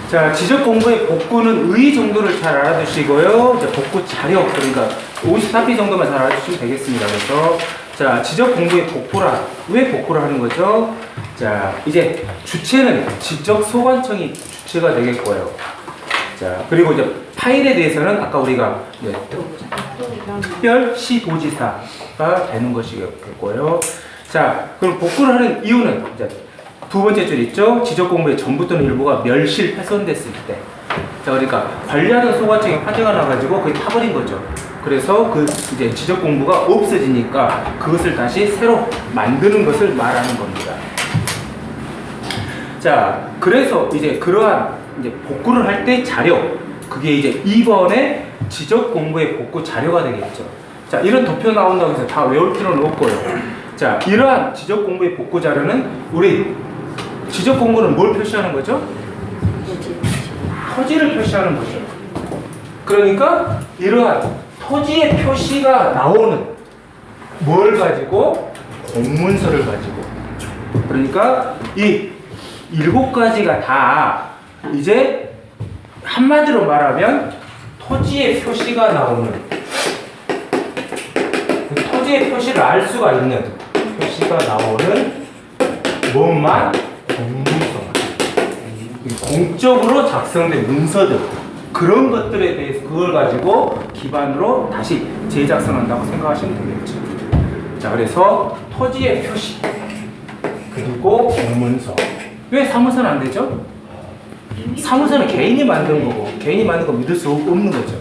자, 지적 공부의 복구는 의 정도를 잘 알아두시고요. 이제 복구 자료, 그러니까 54페이지 정도만 잘 알아두시면 되겠습니다. 그래서 자, 지적 공부의 복구라. 왜 복구를 하는 거죠? 자, 이제 주체는 지적 소관청이 주체가 되겠고요. 자, 그리고 이제 파일에 대해서는 아까 우리가 특별 시도지사가 되는 것이겠고요. 자, 그럼 복구를 하는 이유는 이제 두 번째 줄 있죠? 지적 공부의 전부 또는 일부가 멸실, 훼손됐을 때. 자, 그러니까 관리하던 소관청에 화재가 나가지고 그게 타버린 거죠. 그래서 그 이제 지적 공부가 없어지니까 그것을 다시 새로 만드는 것을 말하는 겁니다. 자, 그래서 이제 그러한 이제 복구를 할 때 자료, 그게 이제 2번의 지적 공부의 복구 자료가 되겠죠. 자, 이런 도표 나온다고 해서 다 외울 필요는 없고요. 자, 이러한 지적 공부의 복구 자료는 우리 지적 공부는 뭘 표시하는 거죠? 토지를 표시하는 거죠. 그러니까 이러한 토지의 표시가 나오는 뭘 가지고? 공문서를 가지고. 그러니까 이 7가지가 다 이제 한마디로 말하면 토지의 표시가 나오는, 그 토지의 표시를 알 수가 있는 표시가 나오는 뭐만? 공문서만. 공적으로 작성된 문서들, 그런 것들에 대해서 그걸 가지고 기반으로 다시 재작성한다고 생각하시면 되겠죠. 자, 그래서 토지의 표시 그리고 공문서. 왜 사무소는 안 되죠? 사무소는 개인이 만든 거고, 개인이 만든 거 믿을 수 없는 거죠.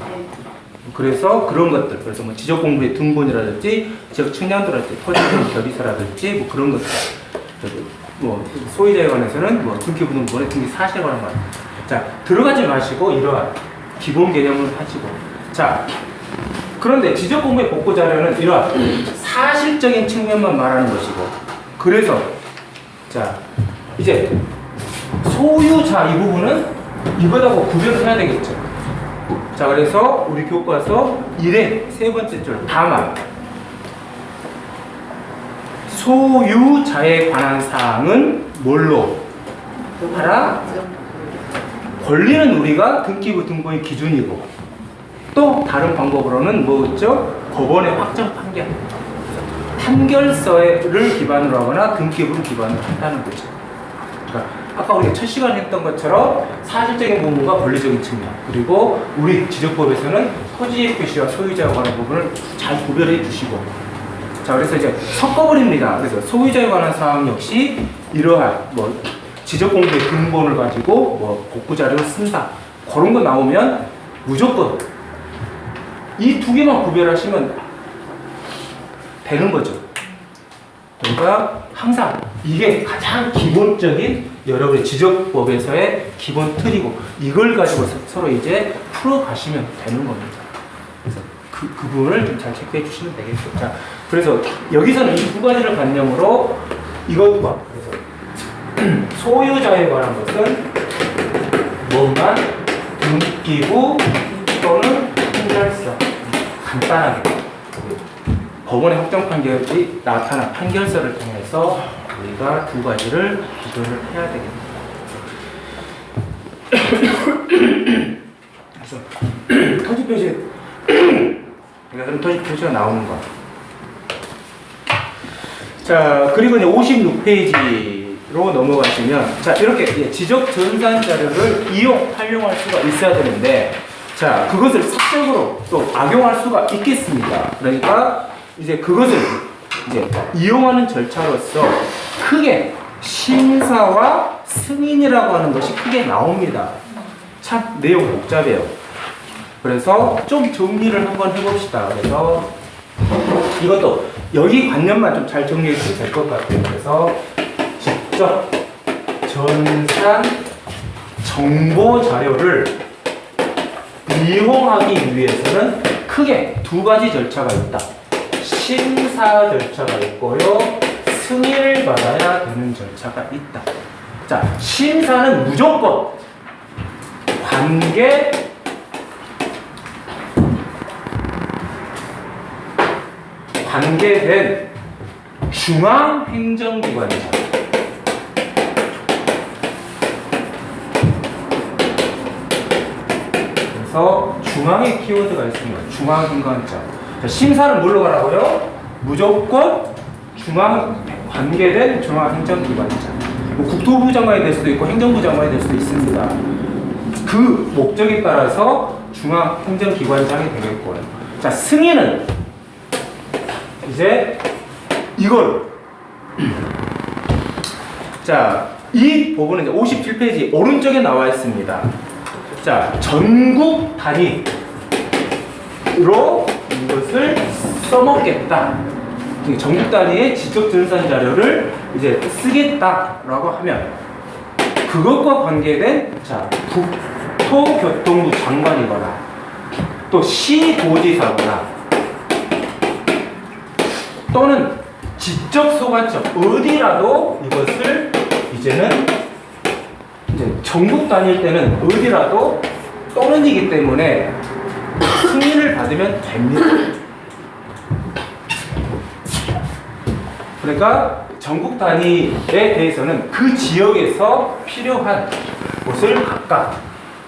그래서 그런 것들, 그래서 뭐 지적 공부의 등본이라든지 지적 측량도라든지 토지적 결의서라든지 뭐 그런 것들, 뭐 소유자에 관해서는 뭐 등기부등본에 등기 사실에 관한 거. 자, 들어가지 마시고 이러한 기본 개념을 하시고. 자, 그런데 지적 공부의 복구 자료는 이러한 사실적인 측면만 말하는 것이고, 그래서 자, 이제 소유자 이 부분은 이거하고 구별을 해야 되겠죠. 자, 그래서 우리 교과서 1의 세 번째 줄 다만 소유자에 관한 사항은 뭘로 하라? 권리는 우리가 등기부 등본의 기준이고, 또 다른 방법으로는 뭐였죠? 법원의 확정 판결, 판결서를 기반으로 하거나 등기부를 기반으로 한다는 거죠. 그러니까 아까 우리가 첫 시간에 했던 것처럼 사실적인 부분과 권리적인 측면, 그리고 우리 지적법에서는 토지의 표시와 소유자에 관한 부분을 잘 구별해 주시고. 자, 그래서 이제 섞어버립니다. 그래서 소유자에 관한 사항 역시 이러한 뭐 지적 공부의 근본을 가지고 뭐 복구 자료를 쓴다, 그런 거 나오면 무조건 이 두 개만 구별하시면 되는 거죠. 그러니까 항상 이게 가장 기본적인 여러분의 지적법에서의 기본 틀이고, 이걸 가지고 서로 이제 풀어가시면 되는 겁니다. 그래서 그 부분을 좀 잘 체크해 주시면 되겠죠. 자, 그래서 여기서는 이 두 가지를 관념으로 이것과, 그래서 소유자에 관한 것은 뭐만? 등기부 또는 판결서. 간단하게 법원의 확정 판결이 나타난 판결서를 통해서 우리가 두 가지를 구별을 해야 되겠습니다. 그래서 토지 표시, 그래서 토지 표시가 나오는 거. 자, 그리고 이제 56페이지로 넘어가시면, 자, 이렇게 지적 전산 자료를 활용할 수가 있어야 되는데, 자, 그것을 사적으로 또 악용할 수가 있겠습니다. 그러니까 이제 그것을 이제 이용하는 절차로서 크게 심사와 승인이라고 하는 것이 크게 나옵니다. 참 내용 복잡해요. 그래서 좀 정리를 한번 해봅시다. 그래서 이것도 여기 관념만 좀 잘 정리해 주시면 될 것 같아요. 그래서 직접 전산 정보 자료를 이용하기 위해서는 크게 두 가지 절차가 있다. 심사 절차가 있고요, 승인을 받아야 되는 절차가 있다. 자, 심사는 무조건 관계된 중앙행정기관이다. 그래서 중앙에 키워드가 있습니다. 중앙인관점. 자, 심사는 뭘로 가라고요? 무조건 중앙 관계된 중앙행정기관장. 뭐 국토부 장관이 될 수도 있고 행정부 장관이 될 수도 있습니다. 그 목적에 따라서 중앙행정기관장이 되겠고요. 자, 승인은 이제 이걸 자, 이 부분은 이제 57페이지 오른쪽에 나와 있습니다. 자, 전국 단위로 이것을 써먹겠다. 전국 단위의 지적 전산 자료를 이제 쓰겠다라고 하면 그것과 관계된 자, 국토교통부 장관이거나 또 시도지사거나 또는 지적소관청 어디라도 이것을 이제는 이제 전국 다닐 때는 어디라도 또는이기 때문에 승인을 받으면 됩니다. 그러니까 전국 단위에 대해서는 그 지역에서 필요한 것을 각각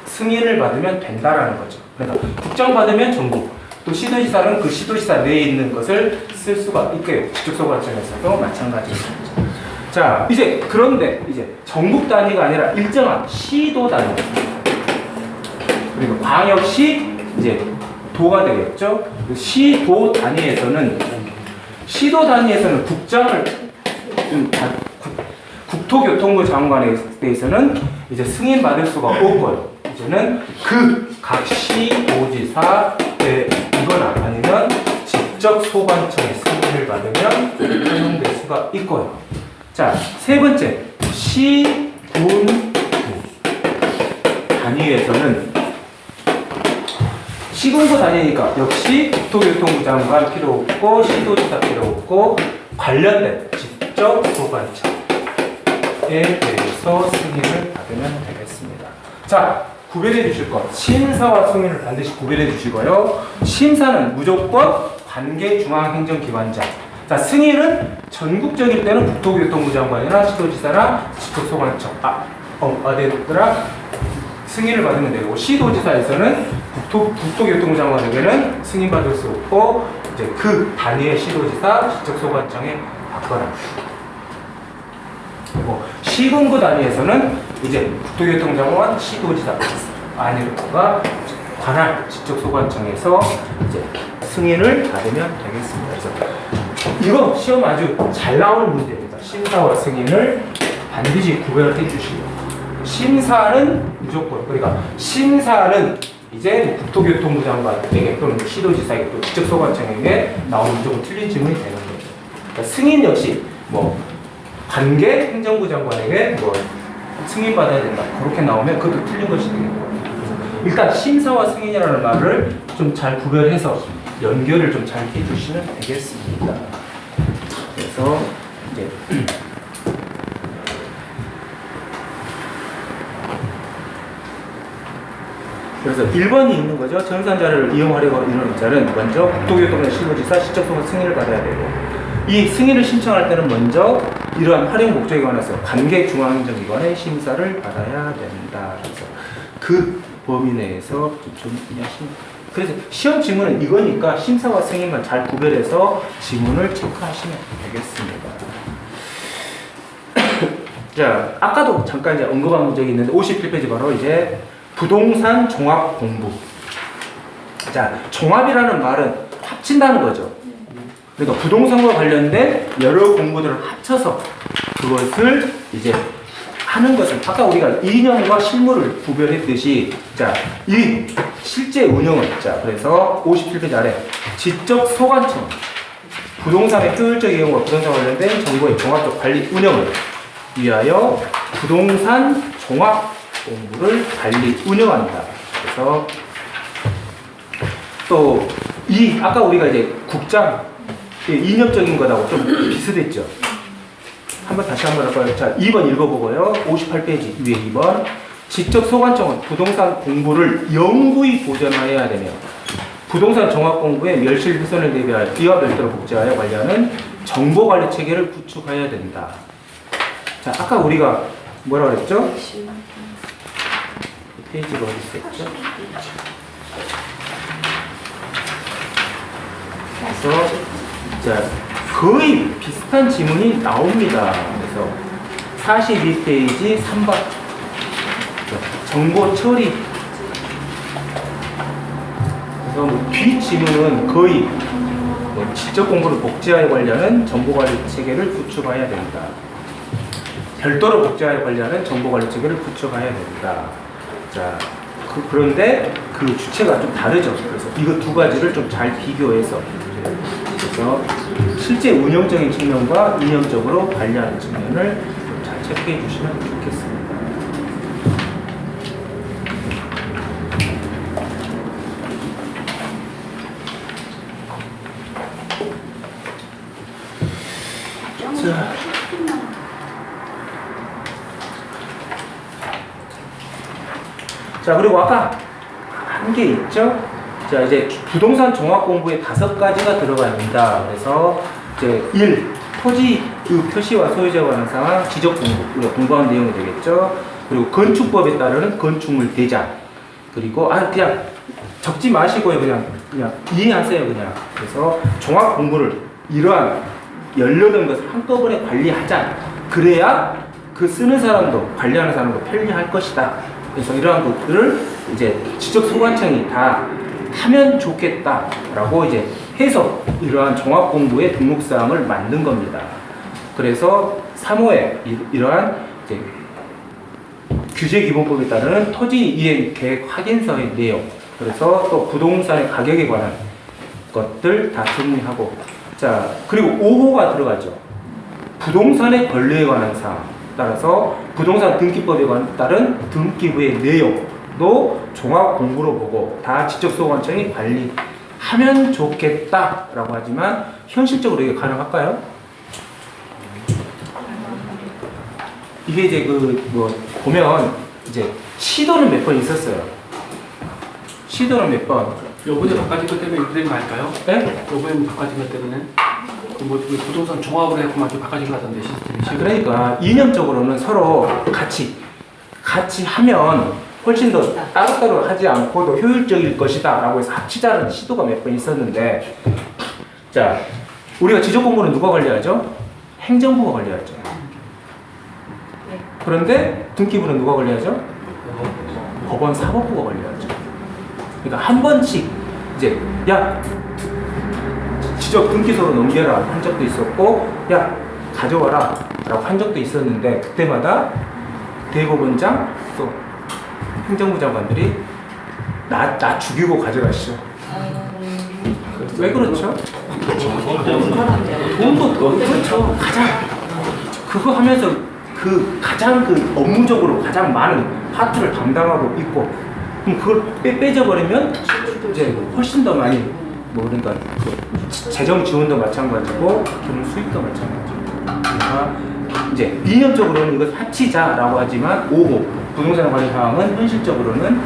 승인을 받으면 된다라는 거죠. 그러니까 국장 받으면 전국, 또 시도지사는 그 시도지사 내에 있는 것을 쓸 수가 있게 직접소관청에서도 마찬가지입니다. 자, 이제 그런데 이제 전국 단위가 아니라 일정한 시도 단위 그리고 광역시 이제 도가 되겠죠. 시도 단위에서는 국장을 국토교통부 장관에 대해서는 이제 승인 받을 수가 없고요. 이제는 그 각 시도지사의 이거나 아니면 직접 소관청의 승인을 받으면 활용될 수가 있고요. 자, 세 번째 시군구 단위에서는 시군구 단위니까 역시 국토교통부 장관 필요 없고 시도지사 필요 없고 관련된 직접 소관청에 대해서 승인을 받으면 되겠습니다. 자, 구별해 주실 것. 심사와 승인을 반드시 구별해 주시고요. 심사는 무조건 관계중앙행정기관장. 자, 승인은 전국적일 때는 국토교통부 장관이나 시도지사나 직접소관청. 어디더라? 승인을 받으면 되고, 시도지사에서는 국토교통부 장관에게는 승인받을 수 없고, 이제 그 단위의 시도지사, 직접소관청에 받거나. 그리고 시군구 단위에서는 이제 국토교통장관, 시도지사 아니가 관할 직접소관청에서 이제 승인을 받으면 되겠습니다. 그래서 이거 시험 아주 잘 나오는 문제입니다. 심사와 승인을 반드시 구별해 주시고, 심사는 무조건, 그러니까 심사는 이제 뭐 국토교통부 장관에게 또는 시도지사에게 또 직접소관청에게 나오는 무조건 틀린 질문이 되는 거죠. 그러니까 승인 역시 뭐 관계 행정부 장관에게 뭐 승인받아야 된다. 그렇게 나오면 그것도 틀린 것이 되겠고. 일단 심사와 승인이라는 말을 좀 잘 구별해서 연결을 좀 잘 해주시면 되겠습니다. 그래서 이제 그래서 1번이 있는 거죠. 전산 자료를 이용하려고 이런 자는 먼저 국토교통부 시도지사 시적소관 승인을 받아야 되고, 이 승인을 신청할 때는 먼저 이러한 활용 목적에 관해서 관계중앙행정기관의 심사를 받아야 된다. 그래서 그 범위 내에서 좀 그래서 시험 지문은 이거니까 심사와 승인만 잘 구별해서 지문을 체크하시면 되겠습니다. 자, 아까도 잠깐 이제 언급한 적이 있는데 51페이지 바로 이제 부동산 종합 공부. 자, 종합이라는 말은 합친다는 거죠. 그러니까 부동산과 관련된 여러 공부들을 합쳐서 그것을 이제 하는 것은 아까 우리가 이념과 실무를 구별했듯이, 자, 이 실제 운영은, 자, 그래서 57페이지 아래 지적 소관청, 부동산의 효율적 이용과 부동산 관련된 정보의 종합적 관리 운영을 위하여 부동산 종합 공부를 관리 운영한다. 그래서 또 이 아까 우리가 이제 국장 이념적인 것하고 좀 비슷했죠. 한번 다시 한번 할까요? 자, 2번 읽어보고요. 58페이지 위에 2번. 지적 소관청은 부동산 공부를 영구히 보존해야 되며 부동산 종합 공부의 멸실 훼손을 대비하여 이와 별도로 복제하여 관리하는 정보 관리 체계를 구축해야 된다. 자, 아까 우리가 뭐라 그랬죠? 페이지가 어디 있었죠? 그래서 자, 거의 비슷한 지문이 나옵니다. 그래서 42페이지 3번 정보 처리. 그래서 뭐 뒷지문은 거의 뭐 지적 공부를 복제하여 관리하는 정보관리 체계를 구축해야 된다. 별도로 복제하여 관리하는 정보관리 체계를 구축해야 된다. 자, 그런데 그 주체가 좀 다르죠. 그래서 이거 두 가지를 좀 잘 비교해서 그래서 실제 운영적인 측면과 이념적으로 관리하는 측면을 좀 잘 체크해 주시면 좋겠습니다. 자, 그리고 아까 한 게 있죠? 자, 이제 부동산 종합 공부에 5가지가 들어갑니다. 그래서 이제 1. 토지 표시와 소유자에 관한 상황, 지적 공부. 우리가 공부한 내용이 되겠죠? 그리고 건축법에 따르는 건축물 대장. 그리고, 그냥 적지 마시고요. 그냥 이해하세요. 그냥. 그래서 종합 공부를 이러한 18것을 한꺼번에 관리하자. 그래야 그 쓰는 사람도 관리하는 사람도 편리할 것이다. 그래서 이러한 것들을 이제 지적소관청이 다 하면 좋겠다라고 이제 해서 이러한 종합공부의 등록사항을 만든 겁니다. 그래서 3호에 이러한 이제 규제기본법에 따르는 토지이행 계획 확인서의 내용, 그래서 또 부동산의 가격에 관한 것들 다 정리하고, 자, 그리고 5호가 들어가죠. 부동산의 권리에 관한 사항, 따라서 부동산 등기법에 따른 등기부의 내용도 종합 공부로 보고 다 지적소관청이 관리하면 좋겠다라고 하지만 현실적으로 이게 가능할까요? 이게 이제 보면 이제 시도는 몇 번 있었어요. 시도는 몇 번. 요번에 바꿔진 것 때문에 이렇게 된 거 아닐까요? 네? 요번에 바꿔진 것 때문에 뭐 부동산 종합으로 해서 막 바꿔진 것 같던데 시스템이. 그러니까 이념적으로는 서로 같이 하면 훨씬 더 따로따로 하지 않고도 효율적일 것이다 라고 해서 합치자는 시도가 몇 번 있었는데, 자, 우리가 지적 공부는 누가 관리하죠? 행정부가 관리하죠. 그런데 등기부는 누가 관리하죠? 법원 사법부가 관리하죠. 그러니까 한 번씩 이제 지적 등기소로 넘겨라 한 적도 있었고, 가져와라 라고 한 적도 있었는데, 그때마다 대법원장 또 행정부 장관들이 나 죽이고 가져가시죠. 왜 그렇죠? 돈도 그렇죠. 그거 하면서 가장 업무적으로 가장 많은 파트를 담당하고 있고, 그럼 그걸 빼져버리면 이제 훨씬 더 많이 그러니까 재정 지원도 마찬가지고 돈 수입도 마찬가지고, 그러니까 이제 이념적으로는 이걸 합치자라고 하지만 5호 부동산 관리 사항은 현실적으로는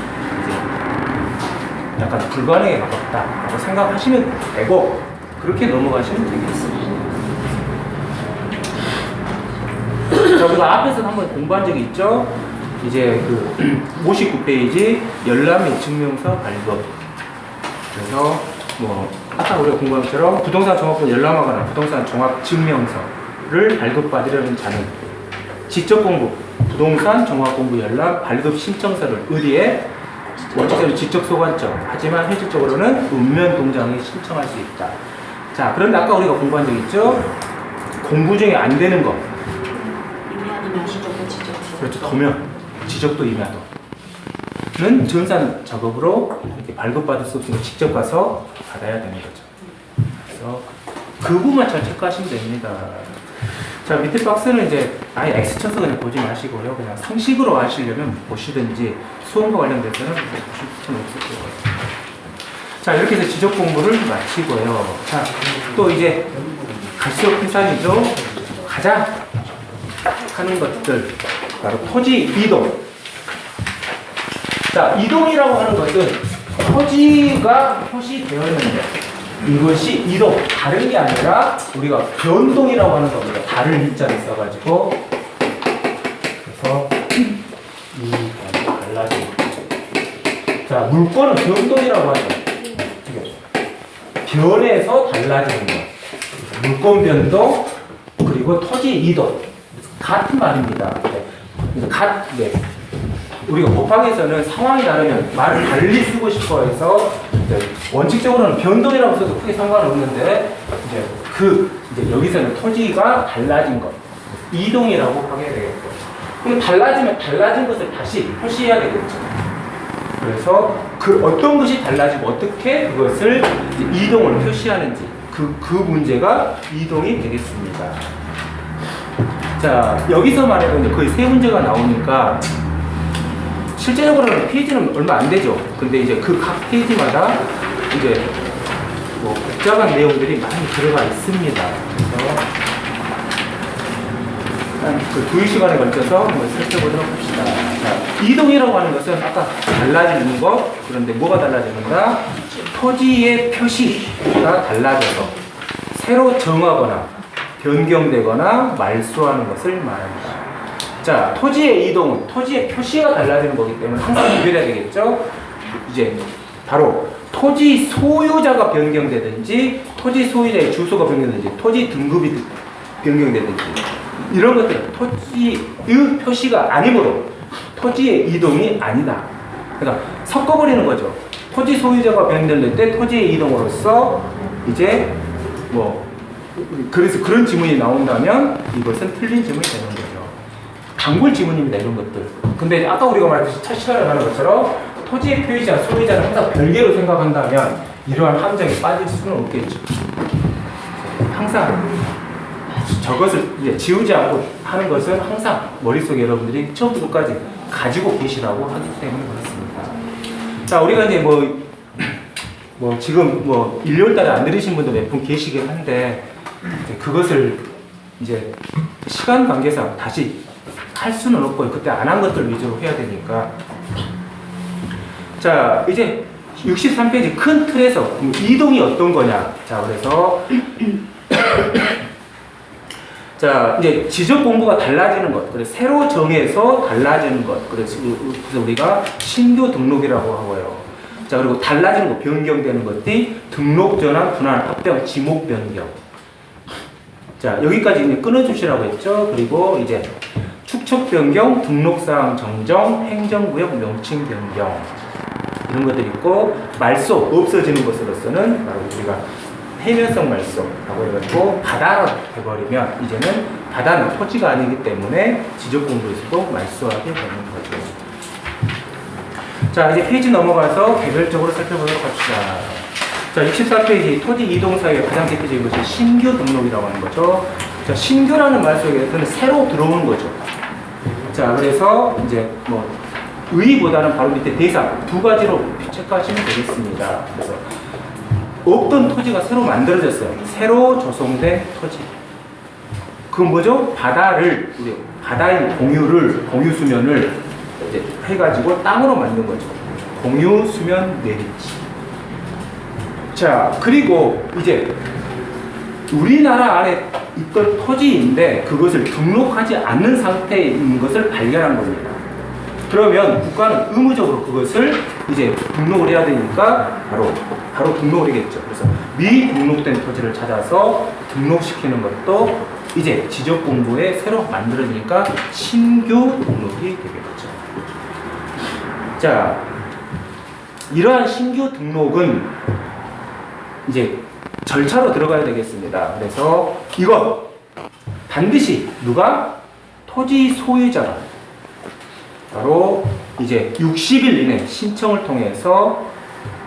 이제 약간 불가능에 가깝다라고 생각하시면 되고, 그렇게 넘어가시면 되겠습니다. 자, 우리가 앞에서 한번 공부한 적이 있죠? 이제 59페이지 열람의 증명서 발급. 그래서 아까 우리가 공부한 것처럼 부동산 종합권 열람하거나 부동산 종합 증명서를 발급받으려는 자는 지적 공부, 부동산 종합 공부 열람 발급 신청서를 어디에? 원칙적으로 지적소관청, 하지만 현실적으로는 읍면동장에 신청할 수 있다. 자, 그런데 아까 우리가 공부한 적 있죠? 공부 중에 안 되는 거. 그렇죠. 도면, 지적도 임야도는 전산 작업으로 이렇게 발급받을 수 없으니까 직접 가서 받아야 되는 거죠. 그래서 그 부분만 잘 체크하시면 됩니다. 자, 밑에 박스는 이제 아예 X 쳐서 그냥 보지 마시고요. 그냥 상식으로 하시려면 보시든지 수험과 관련돼서는 보실 필요는 없을 거예요. 자, 이렇게 해서 지적 공부를 마치고요. 자, 또 이제 갈수록 필산이죠. 가장 하는 것들 바로 토지 이동. 자, 이동이라고 하는 것은 토지가 표시되었는데 이것이 이동, 다른 게 아니라 우리가 변동이라고 하는 겁니다. 다른 일자를 써가지고, 그래서 이 달라지고. 자, 물건은 변동이라고 하죠. 변에서 달라지는 것. 물권 변동 그리고 토지 이동 같은 말입니다. 네. 네. 우리가 법학에서는 상황이 다르면 말을 달리 쓰고 싶어 해서 원칙적으로는 변동이라고 써도 크게 상관없는데 이제 여기서는 토지가 달라진 것 이동이라고 하게 되겠고 그럼 달라지면 달라진 것을 다시 표시해야 되겠죠. 그래서 그 어떤 것이 달라지고 어떻게 그것을 이동을 표시하는지 그 문제가 이동이 되겠습니다. 자, 여기서 말해도 거의 세 문제가 나오니까 실제적으로는 페이지는 얼마 안 되죠. 근데 이제 그 각 페이지마다 이제 뭐 복잡한 내용들이 많이 들어가 있습니다. 그래서 그 2시간에 걸쳐서 한번 살펴보도록 합시다. 자, 이동이라고 하는 것은 아까 달라지는 것, 그런데 뭐가 달라지는가? 토지의 표시가 달라져서 새로 정하거나 변경되거나 말소하는 것을 말합니다. 자, 토지의 이동은 토지의 표시가 달라지는 거기 때문에 항상 구별해야 되겠죠? 이제 바로 토지 소유자가 변경되든지 토지 소유자의 주소가 변경되든지 토지 등급이 변경되든지 이런 것들은 토지의 표시가 아니므로 토지의 이동이 아니다. 그러니까 섞어버리는 거죠. 토지 소유자가 변경될 때 토지의 이동으로서 이제 뭐 그래서 그런 지문이 나온다면 이것은 틀린 지문이 되는 거죠. 단골 지문입니다. 이런 것들. 근데 아까 우리가 말했듯이 첫 시간에 하는 것처럼 토지의 표시자, 소유자를 항상 별개로 생각한다면 이러한 함정에 빠질 수는 없겠죠. 항상 저것을 이제 지우지 않고 하는 것은 항상 머릿속에 여러분들이 처음부터 끝까지 가지고 계시라고 하기 때문에 그렇습니다. 자, 우리가 이제 뭐 지금 뭐 1월 달에 안 들으신 분도 몇 분 계시긴 한데 이제 그것을 이제 시간 관계상 다시 할 수는 없고요. 그때 안 한 것들 위주로 해야 되니까. 자, 이제 63페이지 큰 틀에서 이동이 어떤 거냐. 자, 그래서 자, 이제 지적 공부가 달라지는 것, 그래서 새로 정해서 달라지는 것, 그래서 우리가 신규 등록이라고 하고요. 자, 그리고 달라지는 것, 변경되는 것이 등록 전환, 분할, 합병, 지목 변경. 자, 여기까지 이제 끊어주시라고 했죠. 그리고 이제 축척 변경, 등록사항 정정, 행정구역 명칭 변경 이런 것들이 있고 말소 없어지는 것으로서는 바로 우리가 해면성 말소라고 해가지고 바다로 해버리면 이제는 바다는 토지가 아니기 때문에 지적 공부에서도 말소하게 되는 거죠. 자, 이제 페이지 넘어가서 개별적으로 살펴보도록 합시다. 자, 64페이지 토지 이동 사이에 가장 대표적인 것이 신규 등록이라고 하는 거죠. 자, 신규라는 말 속에서는 새로 들어오는 거죠. 자, 그래서 이제 뭐 의보다는 바로 밑에 대상 두 가지로 체크하시면 되겠습니다. 그래서 없던 토지가 새로 만들어졌어요. 새로 조성된 토지. 그건 뭐죠? 바다의 공유 수면을 이제 해가지고 땅으로 만든 거죠. 공유 수면 내리지. 자, 그리고 이제 우리나라 안에 있던 토지인데 그것을 등록하지 않는 상태에 있는 것을 발견한 겁니다. 그러면 국가는 의무적으로 그것을 이제 등록을 해야 되니까 바로 등록을 하겠죠. 그래서 미등록된 토지를 찾아서 등록시키는 것도 이제 지적 공부에 새로 만들어지니까 신규 등록이 되겠죠. 자, 이러한 신규 등록은 이제 절차로 들어가야 되겠습니다. 그래서 이거 반드시 누가? 토지 소유자가 바로 이제 60일 이내 신청을 통해서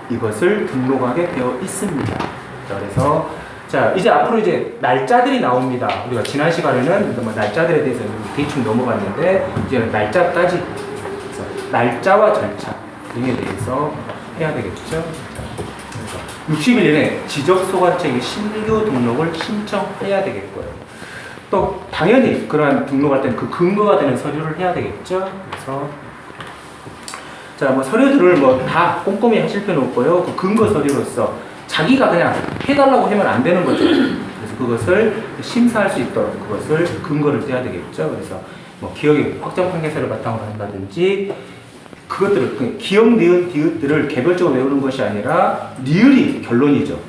이것을 등록하게 되어 있습니다. 자, 그래서 자, 이제 앞으로 이제 날짜들이 나옵니다. 우리가 지난 시간에는 날짜들에 대해서 대충 넘어갔는데 이제는 날짜까지 날짜와 절차 등에 대해서 해야 되겠죠. 60일 이내 지적소관청에 신규 등록을 신청해야 되겠고요. 또 당연히 그러한 등록할 때는 그 근거가 되는 서류를 해야 되겠죠. 그래서 자, 뭐 서류들을 뭐 다 꼼꼼히 하실 필요는 없고요. 그 근거 서류로서 자기가 그냥 해달라고 하면 안 되는 거죠. 그래서 그것을 심사할 수 있도록 그것을 근거를 대야 되겠죠. 그래서 뭐 기억의 확정 판결서를 바탕으로 한다든지 그것들을 기억, 니은, 디귿들을 개별적으로 외우는 것이 아니라 니을이 결론이죠.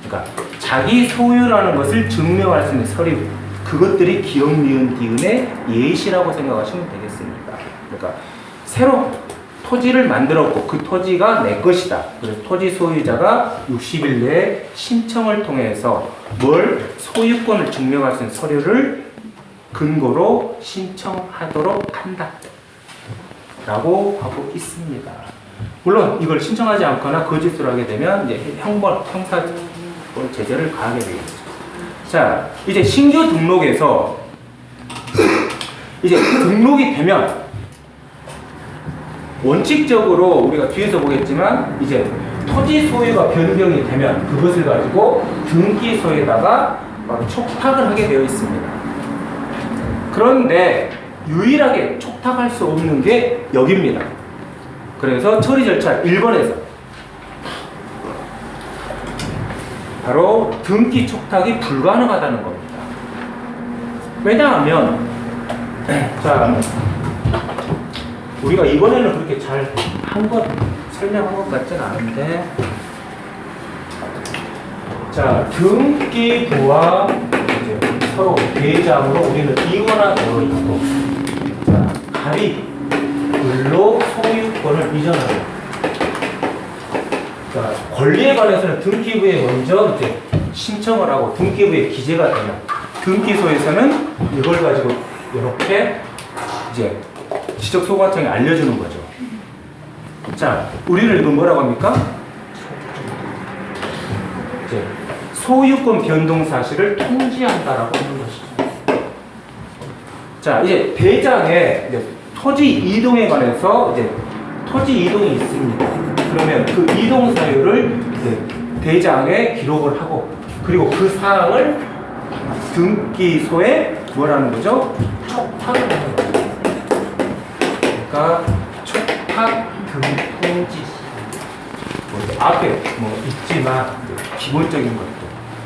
그러니까 자기 소유라는 것을 증명할 수 있는 서류, 그것들이 기억, 니은, 디은의 예시라고 생각하시면 되겠습니다. 그러니까 새로 토지를 만들었고 그 토지가 내 것이다. 그래서 토지 소유자가 60일 내에 신청을 통해서 뭘 소유권을 증명할 수 있는 서류를 근거로 신청하도록 한다 라고 하고 있습니다. 물론 이걸 신청하지 않거나 거짓으로 하게 되면 이제 형사 제재를 가하게 되겠죠. 자, 이제 신규 등록에서 이제 등록이 되면 원칙적으로 우리가 뒤에서 보겠지만 이제 토지 소유가 변경이 되면 그것을 가지고 등기소에다가 바로 촉탁을 하게 되어 있습니다. 그런데 유일하게 촉탁할 수 없는 게 여기입니다. 그래서 처리 절차 1번에서 바로 등기 촉탁이 불가능하다는 겁니다. 왜냐하면 자, 우리가 이번에는 그렇게 잘 설명한 것 같지는 않은데, 자, 등기부와 이제 서로 대장으로 우리는 이거나 되어 있고, 자, 갑이 을로 소유권을 이전하고, 자, 권리에 관해서는 등기부에 먼저 이제 신청을 하고 등기부에 기재가 되면 등기소에서는 이걸 가지고 이렇게 이제 지적소관청에 알려주는 거죠. 자, 우리를 이거 뭐라고 합니까? 이제 소유권 변동 사실을 통지한다라고 하는 것이죠. 자, 이제 대장에 이제 토지 이동에 관해서 이제 토지 이동이 있습니다. 그러면 그 이동 사유를 이제 대장에 기록을 하고, 그리고 그 사항을 등기소에 뭐라는 거죠? 촉탁을 하는 거죠. 그러니까 촉탁 등통지 앞에 뭐 있지만 기본적인 것도,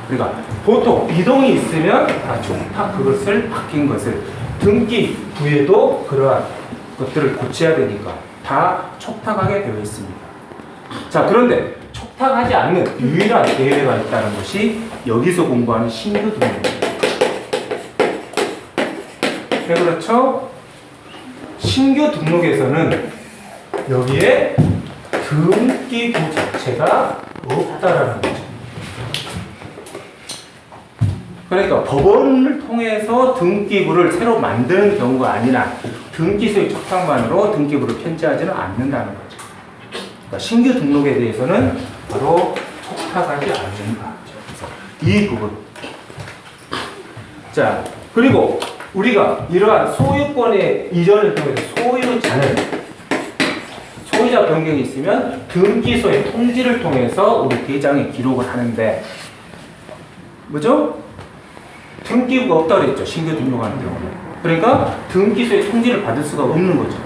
그러니까 보통 이동이 있으면 촉탁, 그것을 바뀐 것을 등기부에도 그러한 것들을 고쳐야 되니까 다 촉탁하게 되어 있습니다. 자, 그런데 촉탁하지 않는 유일한 예외가 있다는 것이 여기서 공부하는 신규 등록입니다. 네, 그렇죠? 신규 등록에서는 여기에 등기부 자체가 없다라는 거죠. 그러니까 법원을 통해서 등기부를 새로 만드는 경우가 아니라 등기소의 촉탁만으로 등기부를 편제하지는 않는다는 거죠. 그러니까 신규 등록에 대해서는 바로 촉탁하지 않는다. 이 부분. 자, 그리고 우리가 이러한 소유권의 이전을 통해서 소유자 변경이 있으면 등기소의 통지를 통해서 우리 대장에 기록을 하는데, 뭐죠? 등기부가 없다고 그랬죠. 신규 등록하는 경우는. 그러니까 등기소의 통지를 받을 수가 없는 거죠.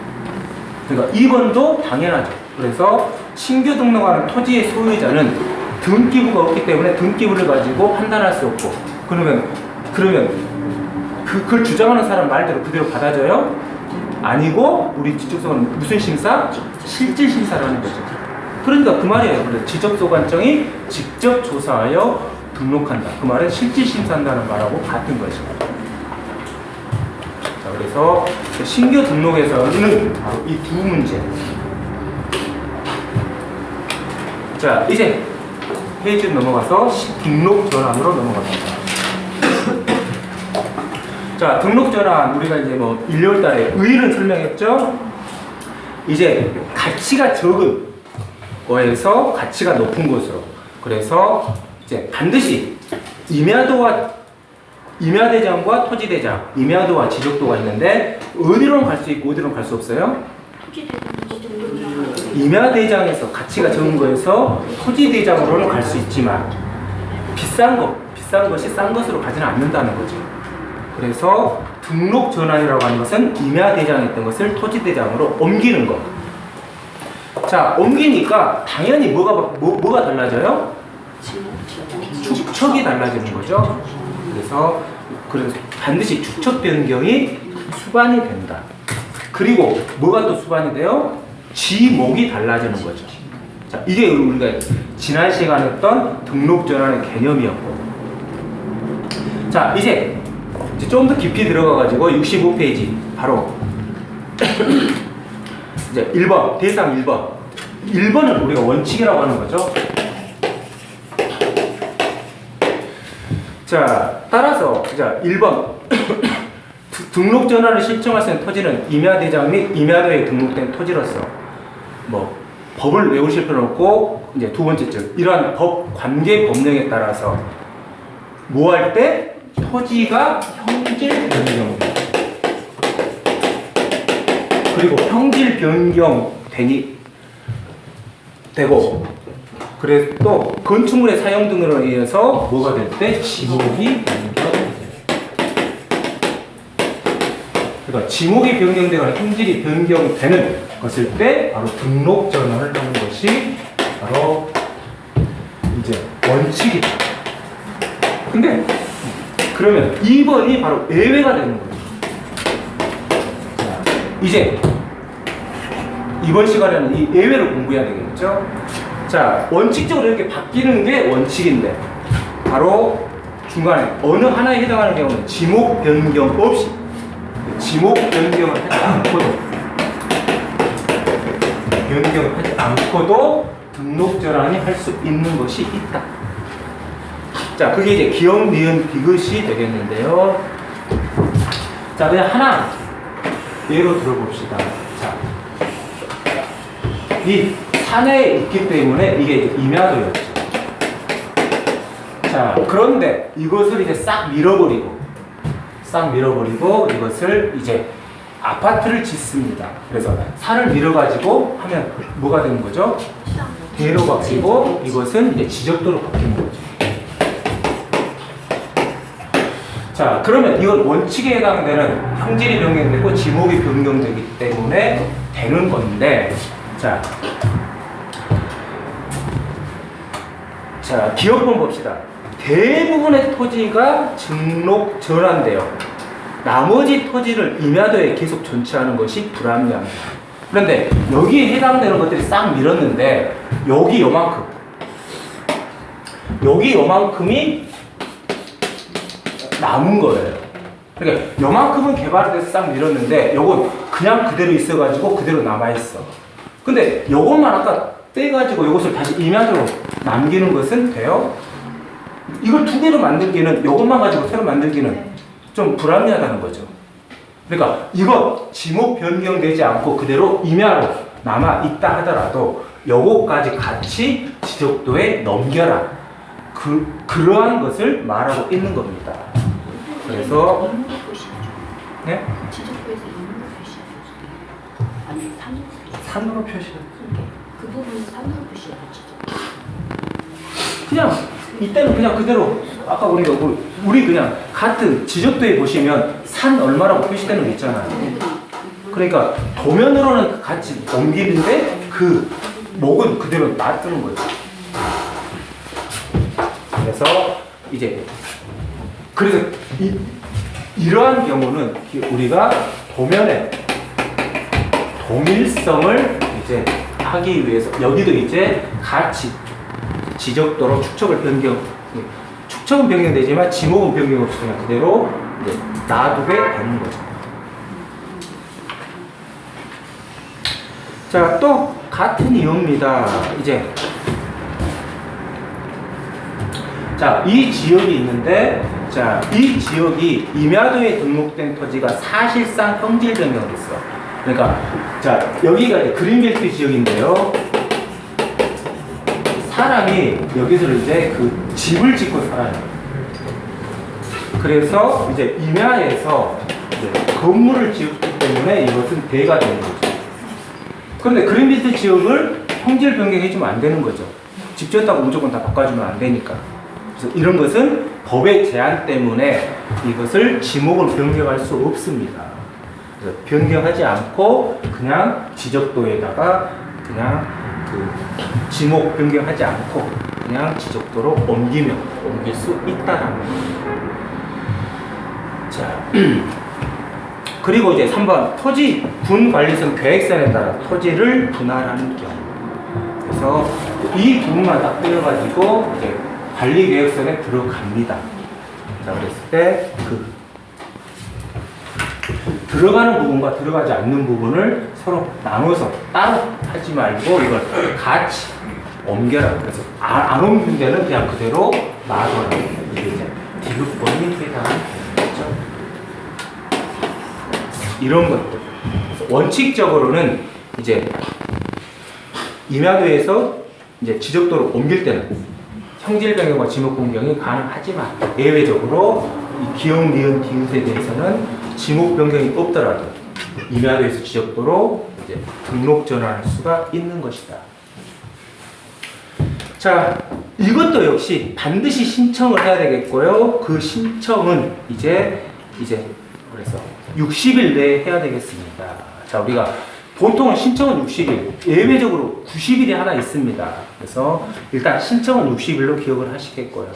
그러니까 2번도 당연하죠. 그래서 신규 등록하는 토지의 소유자는 등기부가 없기 때문에 등기부를 가지고 판단할 수 없고, 그러면 그걸 주장하는 사람 말대로 그대로 받아줘요? 아니고 우리 지적소관은 무슨 심사? 실질 심사를 하는 거죠. 그러니까 그 말이에요. 그래서 지적소관청이 직접 조사하여 등록한다. 그 말은 실질 심사한다는 말하고 같은 거죠. 자, 그래서 신규 등록에서는 바로 이 두 문제. 자, 이제 페이지 넘어가서 등록 전환으로 넘어갑니다. 자, 등록 전환 우리가 이제 뭐 1, 2월 달에 의의는 설명했죠? 이제 가치가 적은 거에서 가치가 높은 곳으로. 그래서 이제 반드시 임야대장과 토지대장, 임야도와 지적도가 있는데 어디로는 갈 수 있고 어디로는 갈 수 없어요? 임야대장에서 가치가 적은 거에서 토지대장으로는 갈 수 있지만 비싼 것이 싼 것으로 가지는 않는다는 거죠. 그래서 등록 전환이라고 하는 것은 임야대장에 있던 것을 토지대장으로 옮기는 것. 자, 옮기니까 당연히 뭐가 달라져요? 축척이 달라지는 거죠. 그래서 반드시 축척 변경이 수반이 된다. 그리고 뭐가 또 수반이 돼요? 지목이 달라지는 거죠. 자, 이게 우리가 지난 시간에 했던 등록 전환의 개념이었고. 자, 이제 좀 더 깊이 들어가가지고 65페이지 바로 이제 1번 대상 1번. 1번은 우리가 원칙이라고 하는 거죠. 자, 따라서 자 1번 등록 전환을 신청할 수 있는 토지는 임야대장 및 임야도에 등록된 토지로서 뭐 법을 외우실 필요는 없고 이제 두 번째쯤 이러한 법 관계 법령에 따라서 뭐 할 때 토지가 형질 변경 그리고 형질 변경 되고 그래서 또 건축물의 사용 등으로 인해서 뭐가 될 때 지목이 변경돼요. 그러니까 지목이 변경되거나 형질이 변경되는 것일 때 바로 등록 전환을 하는 것이 바로 이제 원칙이다. 근데 그러면 2번이 바로 예외가 되는 거예요. 자, 이제 이번 시간에는 이 예외를 공부해야 되겠죠. 자, 원칙적으로 이렇게 바뀌는 게 원칙인데 바로 중간에 어느 하나에 해당하는 경우는 지목 변경 없이 지목 변경을 하지 않고도 등록 전환이 할 수 있는 것이 있다. 자, 그게 이제 기억, 니은, 디귿이 되겠는데요. 자, 그냥 하나 예로 들어봅시다. 자, 이 산에 있기 때문에 이게 이제 임야도였죠. 자, 그런데 이것을 이제 싹 밀어버리고 이것을 이제 아파트를 짓습니다. 그래서 산을 밀어가지고 하면 뭐가 되는 거죠? 대로 바뀌고 이것은 이제 지적도로 바뀌는 거죠. 자, 그러면 이건 원칙에 해당되는 형질이 변경되고 지목이 변경되기 때문에 되는 건데, 자, 기억번 봅시다. 대부분의 토지가 등록 전환돼요. 나머지 토지를 임야도에 계속 전치하는 것이 불합리합니다. 그런데 여기에 해당되는 것들이 싹 밀었는데 여기 요만큼이 남은 거예요. 그러니까 요만큼은 개발돼서 싹 밀었는데 요건 그냥 그대로 있어가지고 그대로 남아있어. 근데 요것만 아까 떼가지고 요것을 다시 임야도로 남기는 것은 돼요? 이걸 두 개로 만들기는, 요것만 가지고 새로 만들기는 좀 불합리하다는 거죠. 그러니까 이거 지목 변경되지 않고 그대로 임야로 남아있다 하더라도 요것까지 같이 지적도에 넘겨라. 그러한 것을 말하고 있는 겁니다. 그래서 네? 지적도에서 있는 표시해야죠. 아니 산으로 표시해. 그 부분은 산으로 표시해야죠. 그냥 이때는 그냥 그대로 아까 우리 그냥 같은 지적도에 보시면 산 얼마라고 표시되는 거 있잖아요. 그러니까 도면으로는 같이 옮기는데 그 목은 그대로 놔두는 거죠. 그래서 이러한 경우는 우리가 도면에 동일성을 이제 하기 위해서 여기도 이제 같이 지적도로 축척은 변경되지만 지목은 변경 없이 그냥 그대로 이제 놔두게 되는 거죠. 자, 또 같은 이유입니다. 자, 이 지역이 있는데, 자, 이 지역이 임야도에 등록된 토지가 사실상 형질 변경을 했어. 그러니까, 자, 여기가 이제 그린벨트 지역인데요. 사람이 여기서 이제 그 집을 짓고 살아요. 그래서 이제 임야에서 이제 건물을 지었기 때문에 이것은 대가 되는 거죠. 그런데 그린벨트 지역을 형질 변경해주면 안 되는 거죠. 집 지었다고 무조건 다 바꿔주면 안 되니까. 그래서 이런 것은 법의 제한 때문에 이것을 지목을 변경할 수 없습니다. 그래서 변경하지 않고 그냥 지적도에다가 그냥 지목 변경하지 않고 그냥 지적도로 옮길 수 있다라는 거예요. 자, 그리고 이제 3번 토지 군 관리성 계획선에 따라 토지를 분할하는 경우. 그래서 이 부분만 딱 떼어가지고 이제 관리 계획서에 들어갑니다. 자, 그랬을 때 들어가는 부분과 들어가지 않는 부분을 서로 나눠서 따로 하지 말고 이걸 같이 옮겨라. 그래서 안 옮긴 데는 그냥 그대로 놔둬라. 이게 이제 디귿권이 해당하는 거죠. 이런 것들. 그래서 원칙적으로는 이제 임야도에서 이제 지적도로 옮길 때는 형질 변경과 지목 변경이 가능하지만 예외적으로 이 기역, 니은, 디귿에 대해서는 지목 변경이 없더라도 임야도에서 지적도로 이제 등록 전환할 수가 있는 것이다. 자, 이것도 역시 반드시 신청을 해야 되겠고요. 그 신청은 이제 그래서 60일 내에 해야 되겠습니다. 자, 우리가 보통은 신청은 60일, 예외적으로 90일이 하나 있습니다. 그래서 일단 신청은 60일로 기억을 하시겠고요.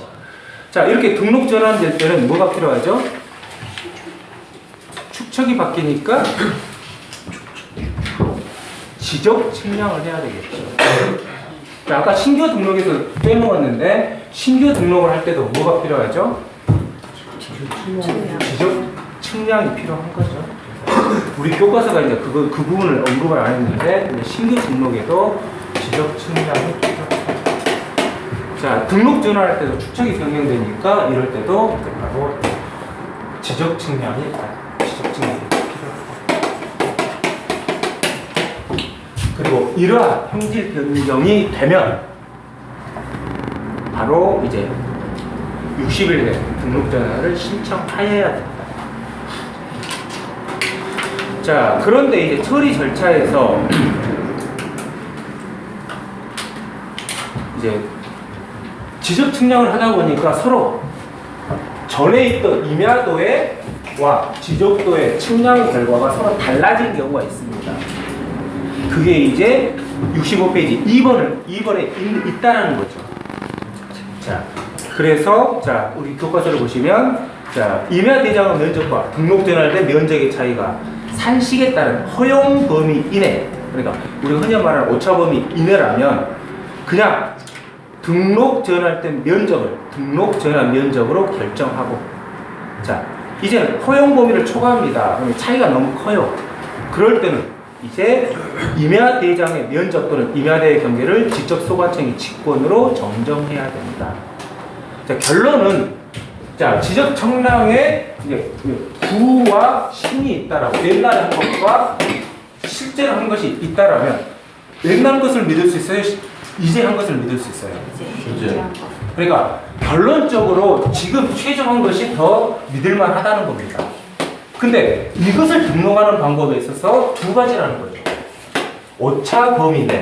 자, 이렇게 등록 전환될 때는 뭐가 필요하죠? 축척이 바뀌니까 지적 측량을 해야 되겠죠. 자, 아까 신규 등록에서 빼먹었는데 신규 등록을 할 때도 뭐가 필요하죠? 지적 측량이 필요한 거죠. 우리 교과서가 이제 그 부분을 언급을 안 했는데 신규 등록에도 지적 측량이 필요합니다. 자, 등록 전환할 때도 축척이 변경되니까 이럴 때도 바로 지적 측량이 필요합니다. 그리고 이러한 형질 변경이 되면 바로 이제 60일 내 등록 전환을 신청하여야 된다. 자, 그런데 이제 처리 절차에서 이제 지적 측량을 하다 보니까 서로 전에 있던 임야도와 지적도의 측량 결과가 서로 달라진 경우가 있습니다. 그게 이제 65페이지 2번에 있다라는 거죠. 자, 그래서 자, 우리 교과서를 보시면 자, 임야대장의 면적과 등록 전환된 면적의 차이가 산식에 따른 허용 범위 이내, 그러니까 우리가 흔히 말하는 오차 범위 이내라면 그냥 등록 전환된 면적을 등록 전환 면적으로 결정하고, 자, 이제는 허용 범위를 초과합니다. 그러면 차이가 너무 커요. 그럴 때는 이제 임야대장의 면적 또는 임야대의 경계를 지적소관청이 직권으로 정정해야 됩니다. 자, 결론은 자, 지적 청량에 이제 구와 신이 있다라고 옛날에 한 것과 실제로 한 것이 있다라면 옛날 것을 믿을 수 있어요? 이제 한 것을 믿을 수 있어요? 이제 그러니까 결론적으로 지금 최종한 것이 더 믿을만하다는 겁니다. 근데 이것을 등록하는 방법에 있어서 두 가지라는 거죠. 오차 범위 내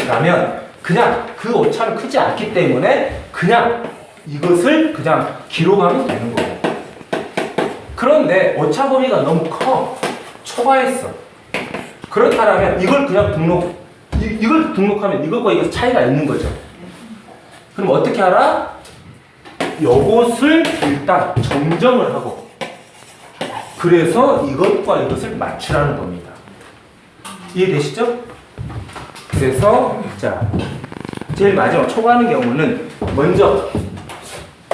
라면 그냥 그 오차는 크지 않기 때문에 그냥 이것을 그냥 기록하면 되는 거예요. 그런데 오차 범위가 너무 커. 초과했어. 그렇다면 이걸 그냥 이걸 등록하면 이것과 이것 차이가 있는 거죠. 그럼 어떻게 하라? 이것을 일단 정정을 하고 그래서 이것과 이것을 맞추라는 겁니다. 이해되시죠? 그래서 자, 제일 마지막 초과하는 경우는 먼저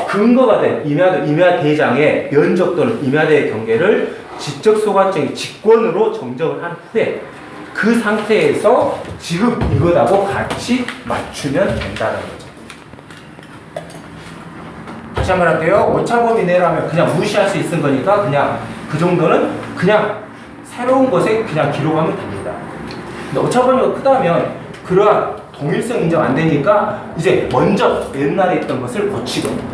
근거가 된 임야대장의 면적 또는 임야대의 경계를 지적소관청이 직권으로 정정을 한 후에 그 상태에서 지금 이것하고 같이 맞추면 된다는 거죠. 다시 한번 할게요. 오차범위 내라면 그냥 무시할 수 있는 거니까 그냥 그 정도는 그냥 새로운 것에 그냥 기록하면 됩니다. 근데 오차범위가 크다면 그러한 동일성 인정 안 되니까 이제 먼저 옛날에 있던 것을 고치고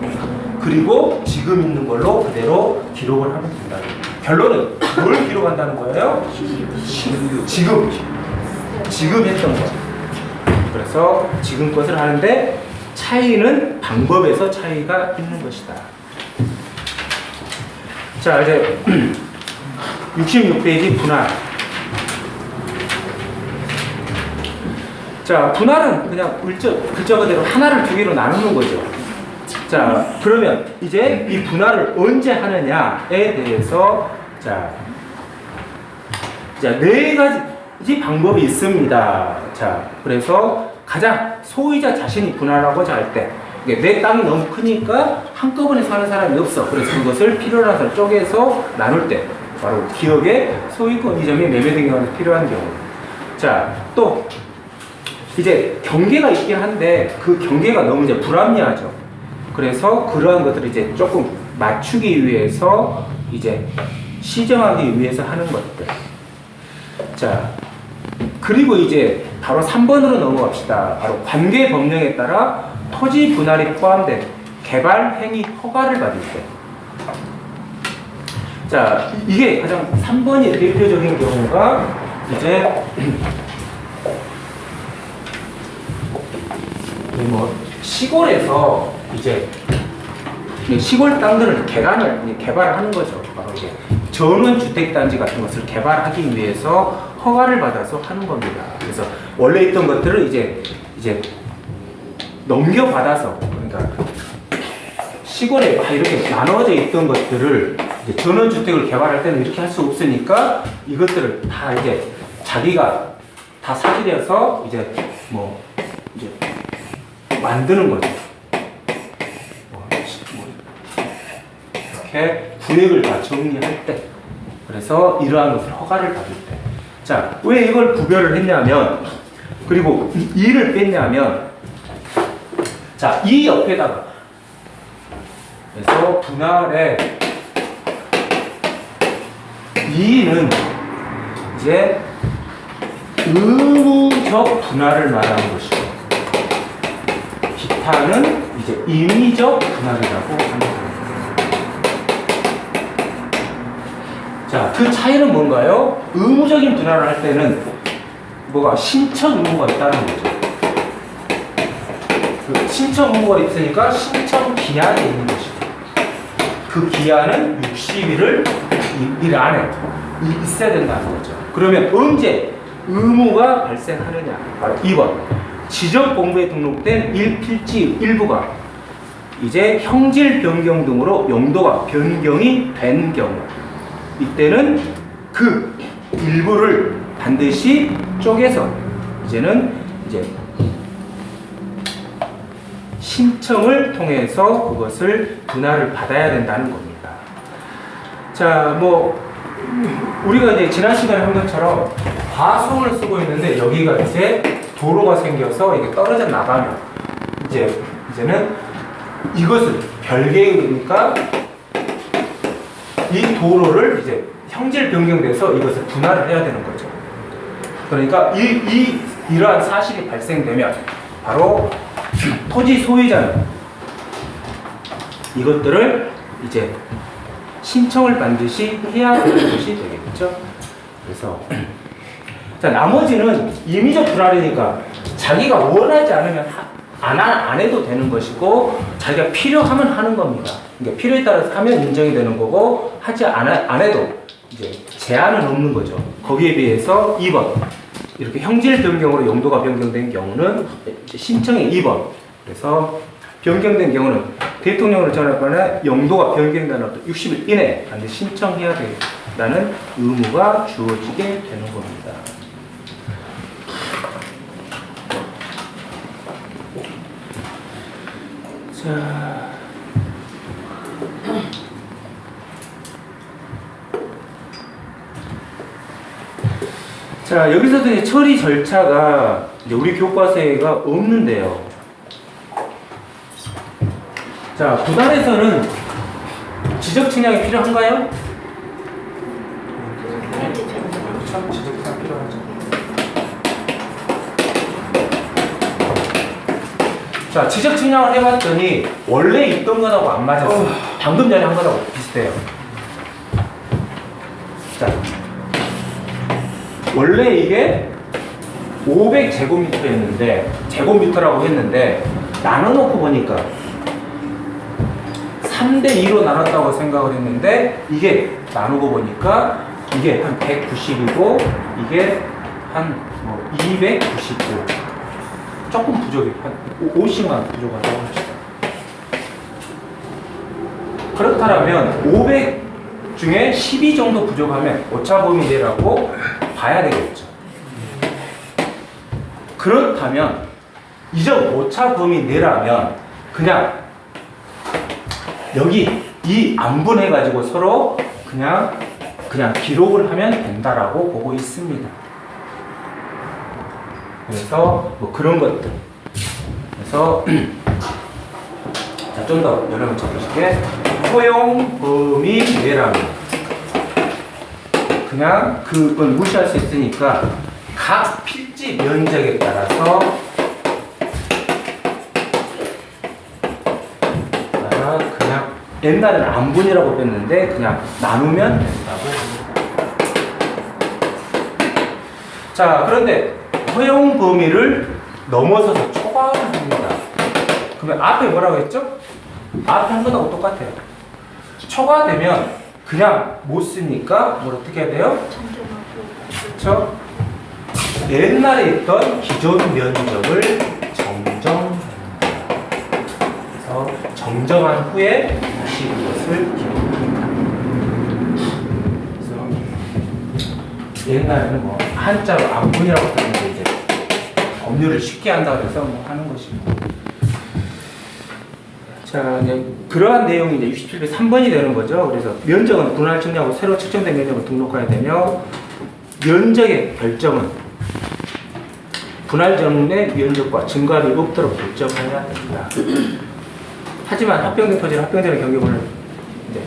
그리고 지금 있는 걸로 그대로 기록을 하면 된다. 결론은 뭘 기록한다는 거예요? 지금 했던 거. 그래서 지금 것을 하는데 차이는 방법에서 차이가 있는 것이다. 자, 이제 66페이지 분할. 자, 분할은 그냥 글자 그대로 하나를 두 개로 나누는 거죠. 자, 그러면 이제 이 분할을 언제 하느냐에 대해서 자, 네 가지 이 방법이 있습니다. 자, 그래서 가장 소유자 자신이 분할하고자 할 때, 내 땅이 너무 크니까 한꺼번에 사는 사람이 없어. 그래서 그것을 필요로 하는 사람 쪼개서 나눌 때, 바로 기업의 소유권 이전이 매매등에 관해서 필요한 경우. 자, 또 이제 경계가 있긴 한데 그 경계가 너무 이제 불합리하죠. 그래서 그러한 것들을 이제 조금 맞추기 위해서 이제 시정하기 위해서 하는 것들. 자, 그리고 이제 바로 3번으로 넘어갑시다. 바로 관계 법령에 따라 토지 분할이 포함된 개발 행위 허가를 받을 때. 자, 이게 가장 3번이 대표적인 경우가 이제 뭐 시골에서 이제 시골 땅들을 개발을 하는 거죠. 바로 이제 전원주택단지 같은 것을 개발하기 위해서 허가를 받아서 하는 겁니다. 그래서 원래 있던 것들을 이제 넘겨받아서, 그러니까 시골에 이렇게 나눠져 있던 것들을 이제 전원주택을 개발할 때는 이렇게 할 수 없으니까 이것들을 다 이제 자기가 다 사들여서 이제 만드는 거죠. 이렇게 구획을 다 정리할 때, 그래서 이러한 것을 허가를 받을 때. 자, 왜 이걸 구별을 했냐면, 그리고 이를 뺐냐면, 자, 이 옆에다가, 그래서 분할에 이는 이제 의무적 분할을 말하는 것이고, 기타는 이제 임의적 분할이라고 합니다. 자, 그 차이는 뭔가요? 의무적인 분할을 할 때는 뭐가 신청 의무가 있다는 거죠. 그 신청 의무가 있으니까 신청 기한이 있는 것이고, 그 기한은 60일을 일 안에 있어야 된다는 거죠. 그러면 언제 의무가 발생하느냐? 바로 2번. 지적공부에 등록된 일필지 일부가 이제 형질 변경 등으로 용도가 변경이 된 경우, 이때는 그 일부를 반드시 쪼개서 이제는 신청을 통해서 그것을 분할을 받아야 된다는 겁니다. 자, 뭐 우리가 이제 지난 시간에 한 것처럼 과수원을 쓰고 있는데 여기가 이제 도로가 생겨서 이게 떨어져 나가면 이제는 이것을 별개니까 이 도로를 이제 형질 변경돼서 이것을 분할을 해야 되는 거죠. 그러니까 이러한 사실이 발생되면 바로 토지 소유자는 이것들을 이제 신청을 반드시 해야 되는 것이 되겠죠. 그래서 자, 나머지는 임의적 불알이니까 자기가 원하지 않으면 안 해도 되는 것이고, 자기가 필요하면 하는 겁니다. 그러니까 필요에 따라서 하면 인정이 되는 거고, 하지 안 해도 이제 제한은 없는 거죠. 거기에 비해서 2번 이렇게 형질 변경으로 용도가 변경된 경우는 신청이 2번. 그래서 변경된 경우는 대통령으로 전환하거나 용도가 변경된 60일 이내에 반드시 신청해야 된다는 의무가 주어지게 되는 겁니다. 자, 여기서도 이제 처리 절차가 이제 우리 교과서에가 없는데요. 자, 부단에서는 지적 측량이 필요한가요? 그렇죠. 지적 측량 필요하죠. 자, 지적 측량을 해봤더니 원래 있던 거하고 안 맞았어요. 방금 전에 한 거하고 비슷해요. 자, 원래 이게 500제곱미터였는데 제곱미터라고 했는데 나눠놓고 보니까 3대2로 나눴다고 생각을 했는데 이게 나누고 보니까 이게 한 190이고 이게 한 299. 조금 부족해. 한 50만 부족하다고 합시다. 그렇다면 500 중에 12 정도 부족하면 오차범위내라고 봐야 되겠죠. 그렇다면 이적 오차 범위 내라면 그냥 여기 이 안분해 가지고 서로 그냥 기록을 하면 된다라고 보고 있습니다. 그래서 뭐 그런 것들. 그래서 자, 좀 더 여러분 적으실게. 허용 범위 내라면 그냥 그걸 무시할 수 있으니까 각 필지 면적에 따라서 그냥 옛날에는 안분이라고 뺐는데 그냥 나누면 된다고. 자, 그런데 허용 범위를 넘어서서 초과를 합니다. 그러면 앞에 뭐라고 했죠? 앞에 한 거하고 똑같아요. 초과되면 그냥 못 쓰니까 뭘 어떻게 해야 돼요? 그렇죠? 옛날에 있던 기존 면적을 정정합니다. 그래서 정정한 후에 다시 그것을 기록합니다. 그래서 옛날에는 뭐 한자로 안분이라고 했는데 이제 법률을 쉽게 한다고 해서 뭐 하는 것이고. 자, 이제 그러한 내용이 이제 67배 3번이 되는 거죠. 그래서 면적은 분할 측량하고 새로 측정된 면적을 등록해야 되며 면적의 결정은 분할 전의 면적과 증가율이 없도록 결정해야 됩니다. 하지만 합병된 토지는 합병되는 경계분을 이제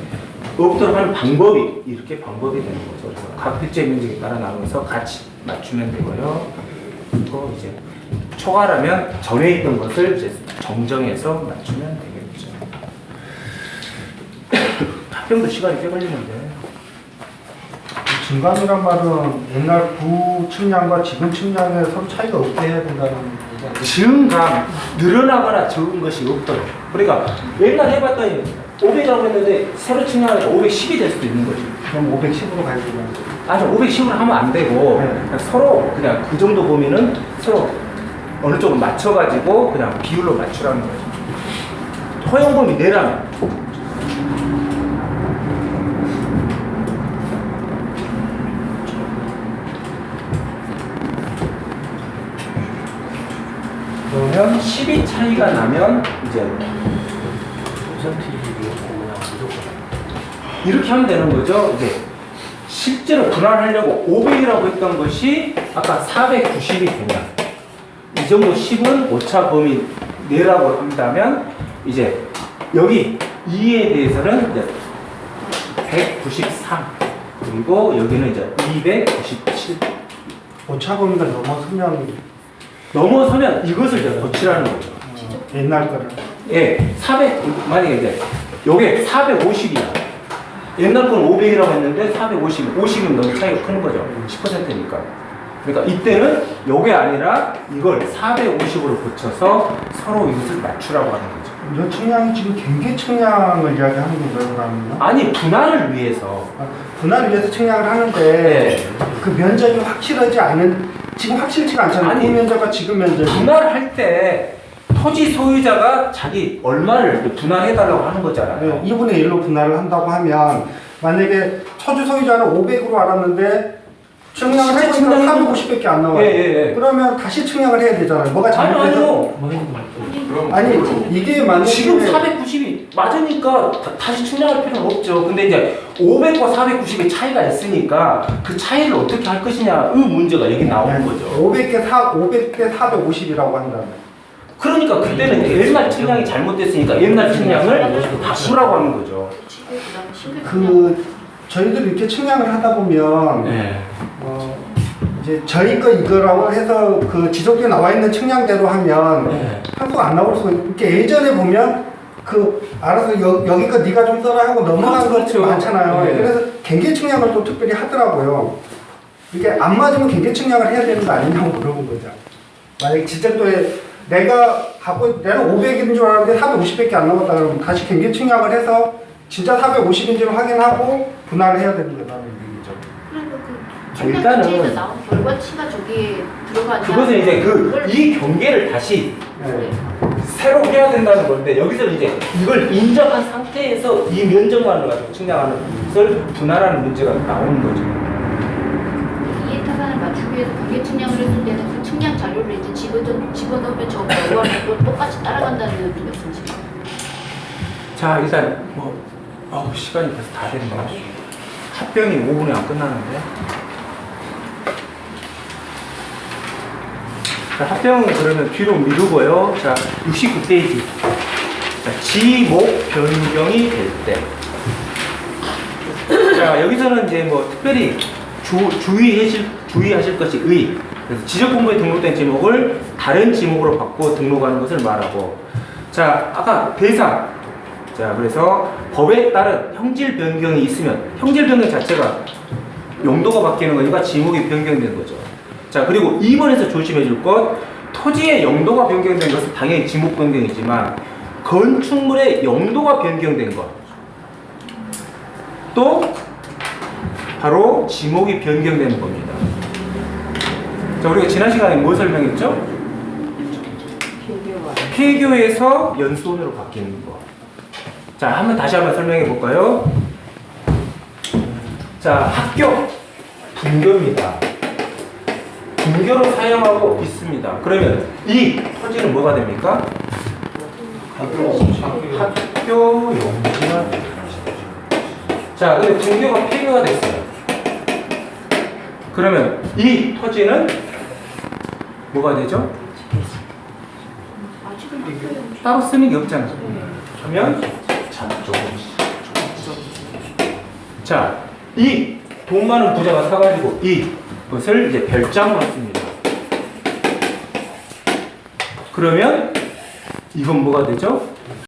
없도록 하는 방법이 이렇게 방법이 되는 거죠. 그래서 각 필지의 면적에 따라 나누어서 같이 맞추면 되고요. 그리고 이제 초과라면 전에 있던 것을 이제 정정해서 맞추면 되겠죠. 합병도 시간이 꽤 걸리는데. 증감이란 말은 옛날 구 측량과 지금 측량에 서로 차이가 없게 해야 된다는 얘기죠. 증감 늘어나거나 적은 것이 없도록. 그러니까 옛날 해봤더니 500이라고 했는데 새로 측량하니까 510이 될 수도 있는 거지. 그럼 510으로 가야 되는 거죠. 아니 510으로 하면 안 되고 그냥 서로 그냥 그 정도 보면은 서로 어느 쪽을 맞춰가지고 그냥 비율로 맞추라는 거죠. 허용범위 내라면. 그러면 10이 차이가 나면 이제 이렇게 하면 되는 거죠. 이제 실제로 분할하려고 500이라고 했던 것이 아까 490이 되면 이 정도 10은 오차 범위 내라고 한다면 이제 여기 2에 대해서는 이제 193 그리고 여기는 이제 297 오차 범위가 넘어서면 이것을 이제 고치라는 거죠. 옛날 거를. 예, 400 만약에 이제 요게 450이야. 옛날 건 500이라고 했는데 450, 50이면 너무 차이가 큰 거죠. 10%니까. 그러니까 이때는 요게 아니라 이걸 450으로 고쳐서 서로 이것을 맞추라고 하는 거죠. 이 측량이 지금 경계 측량을 이야기하는 건가요, 그러면요? 아니, 분할을 위해서. 분할을 위해서 측량을 하는데 네. 그 면적이 확실하지 않은, 지금 확실치가 않잖아요. 아니, 그 면적과 지금 면적이. 분할할 때 토지 소유자가 자기 얼마를 분할해달라고 하는 거잖아요. 네, 2분의 1로 분할을 한다고 하면 만약에 토지 소유자는 500으로 알았는데 측량을 해보니까 450밖에 안 나와요. 예. 그러면 다시 측량을 해야 되잖아요. 뭐가 잘못돼서. 아니 이게 만약에 지금 490이 맞으니까 다시 측량할 필요는 없죠. 근데 이제 500과 490의 차이가 있으니까 그 차이를 어떻게 할 것이냐의 문제가 여기 나오는 거죠. 500개 450이라고 한다면. 그러니까 그때는 옛날 측량이 잘못됐으니까 옛날 측량을 바꾸라고 하는 거죠. 저희들이 이렇게 측량을 하다 보면 네. 이제 저희 거 이거라고 해서 그 지적에 나와 있는 측량대로 하면 네. 한수가 안 나올 수가 이렇게 예전에 보면 알아서 여기 거 네가 좀 써라 하고 넘어간 것들이 그렇죠. 많잖아요. 네. 그래서 경계 측량을 또 특별히 하더라고요. 이게 안 맞으면 경계 측량을 해야 되는 거 아니냐고 물어본 거죠. 만약에 지적도에 내가 500인 줄 알았는데 450밖에 안 나왔다 그러면 다시 경계 측량을 해서 진짜 450인지를 확인하고 분할을 해야 되는 거다는 얘기죠. 일단은 나온 결과치가 저기에 들어가냐. 그것은 이제 이 경계를 다시 네. 새로 해야 된다는 건데 여기서는 이제 이걸 인정한 상태에서 이 면적만을 가지고 측량하는 것을 분할하는 문제가 나오는 거죠. 이해 타산을 맞추기 위해서 경계 측량을 했을 때는 그 측량 자료를 이제 집어넣으면 저 결과를 또 똑같이 따라간다는 말씀이시죠? 자, 일단 시간이 벌써 다 됐네. 합병이 5분에 안 끝나는데. 자, 합병은 그러면 뒤로 미루고요. 자, 69페이지. 자, 지목 변경이 될 때. 자, 여기서는 이제 특별히 주의하실 것이 의. 그래서 지적본부에 등록된 지목을 다른 지목으로 바꿔 등록하는 것을 말하고. 자, 아까 대상. 자, 그래서 법에 따른 형질 변경이 있으면 형질 변경 자체가 용도가 바뀌는 거니까 지목이 변경된 거죠. 자, 그리고 2번에서 조심해 줄 것, 토지의 용도가 변경된 것은 당연히 지목 변경이지만 건축물의 용도가 변경된 것, 또 바로 지목이 변경되는 겁니다. 자, 우리가 지난 시간에 뭐 설명했죠? 폐교에서 연수원으로 바뀌는 거. 자, 다시 한번 설명해 볼까요? 자, 학교, 분교입니다. 분교로 사용하고 있습니다. 그러면 이 토지는 뭐가 됩니까? 학교 용지가 됩니다. 자, 근데 분교가 폐교가 됐어요. 그러면 이 토지는 뭐가 되죠? 지금 학교에 따로 쓰는 게 없잖아요. 그러면 자, 이 돈 많은 부자가 사가지고 이것을 이제 별장으로 씁니다. 그러면 이건 뭐가 되죠?